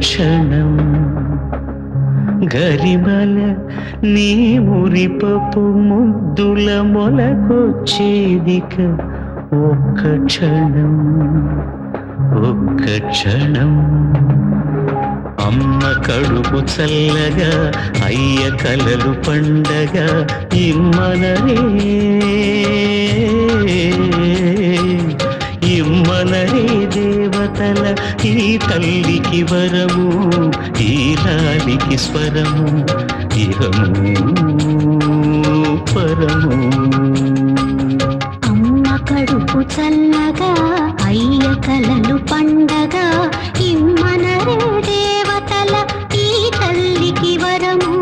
క్షణం గరిమల నీ మురిపపు ముద్దుల మొలకొచ్చేదిక ఒక్క క్షణం అమ్మ కడుపు చల్లగా అయ్య కలలు పండగ ఇమ్మనరే దేవతల ఈ తల్లికి వరము ఈ లాలికి స్వరము ఇహము పరము. అమ్మ కడుపు చల్లగా అయ్య కలలు పండగ ఇమ్మనరే దేవతల ఈ తల్లికి వరము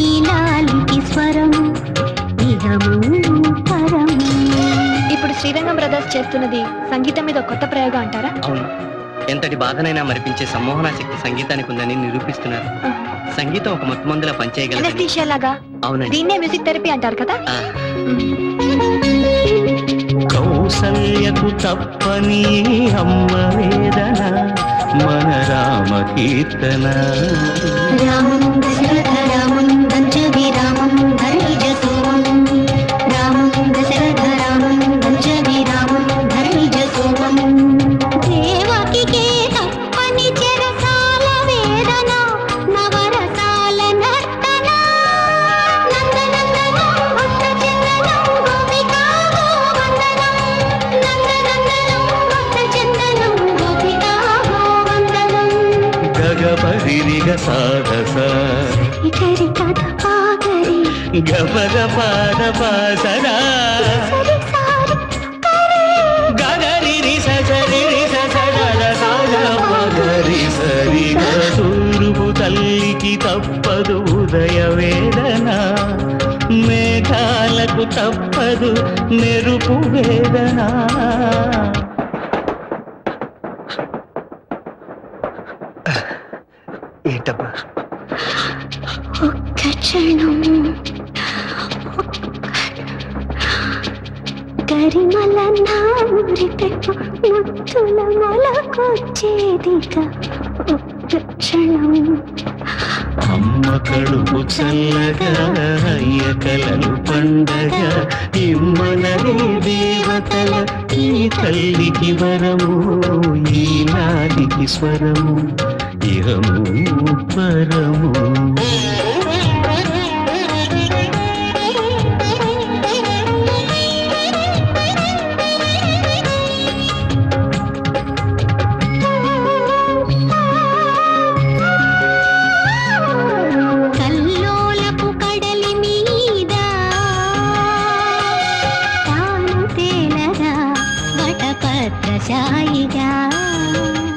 ఈ లాలికి స్వరము ఇహము పరము. ఇప్పుడు శ్రీరంగం బ్రదర్స్ చేస్తున్నది సంగీతం మీద కొత్త ప్రయోగం అంటారా? అవును, ఎంతటి బాధనైనా మరిపించే సమ్మోహన శక్తి సంగీతానికి ఉందని నిరూపిస్తున్నారు. సంగీతం ఒక మత్తుమందులా పనిచేయగలదు. అవునండి, దీన్నే మ్యూజిక్ థెరపీ అంటారు కదా. కౌసల్యకు తప్పని అమ్మ వేదన మన రామ కీర్తన. రామం దశరథ రామం దంచవి రామం ధరిజ సోమం రామం దశరథ రామం దంచవి రామం ధరిజ సోమం. దేవకికే తప్పని చెరసాల వేదన నవరసాల నర్తన నందనందనం భక్త చందనం గోపికా గోవందనం నందనందనం భక్త చందనం గోపికా గోవందనం. గగపరిరిగ సాధస ఇకరి కథ పాగరి గపగ పాద పాసరా గగరి సరి సరి సరిగా తూర్పు తల్లికి తప్పదు ఉదయ వేదన మేఘాలకు తప్పదు మెరుపు వేదన. ఏంటబ్బా ఒక్క క్షణం గరిమల నారి పెట్టు ముత్తుల మొలకొచ్చేదిక ఒక్క క్షణం. అమ్మ కడుపు చల్లగా అయ్య కలలు పండగ ఇమ్మనరే దేవతల ఈ తల్లికి వరము ఈ నాలికి స్వరము ఇహము పరము. కల్లోలపు కడలి మీద తాను తేలగా వటపత్రశాయిగా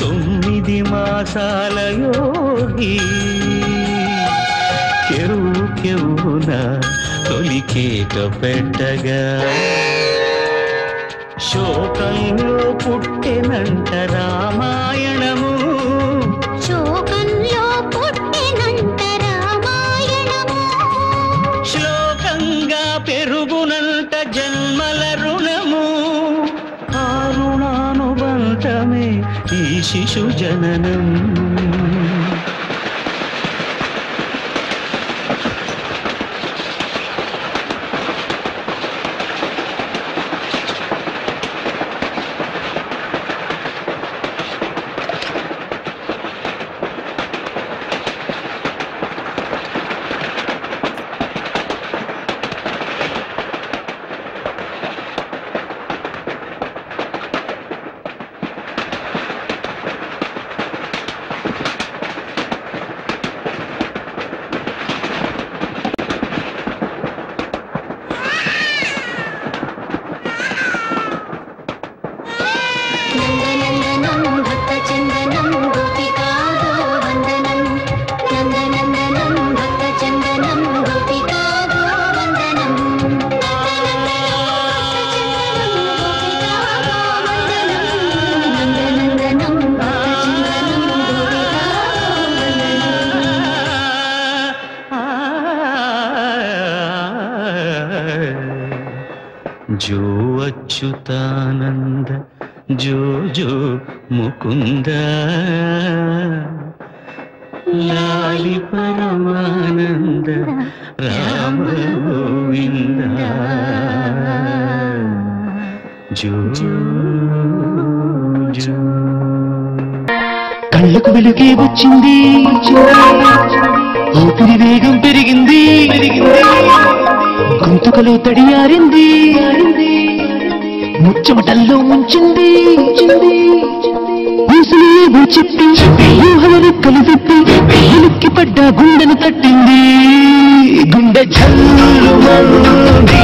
9 మాసాల యోగి కెరువు కెవున తొలికేక పెట్టగా శోకంలో పుట్టెనంట రామాయణము శోకంలో పుట్టినంట రామాయణము శ్లోకంగా పెరుగునంట జన్మల రుణము ఆ రుణానుబంధమే ఈ శిశు జననం. జో అచ్యుతానంద జో జో ముకుంద లాలి పరమానంద రామ గోవింద జో జో. కళ్ళకు వెలుగే వచ్చింది, ఊపిరి వేగం పెరిగింది, గొంతుకలో తడియారింది, ముచ్చమటల్లో ముంచింది, ఊసులు చెప్పి ఊహలను కలిసి ఉలిక్కి పడ్డ గుండెను తట్టింది, గుండె జల్లుమంది.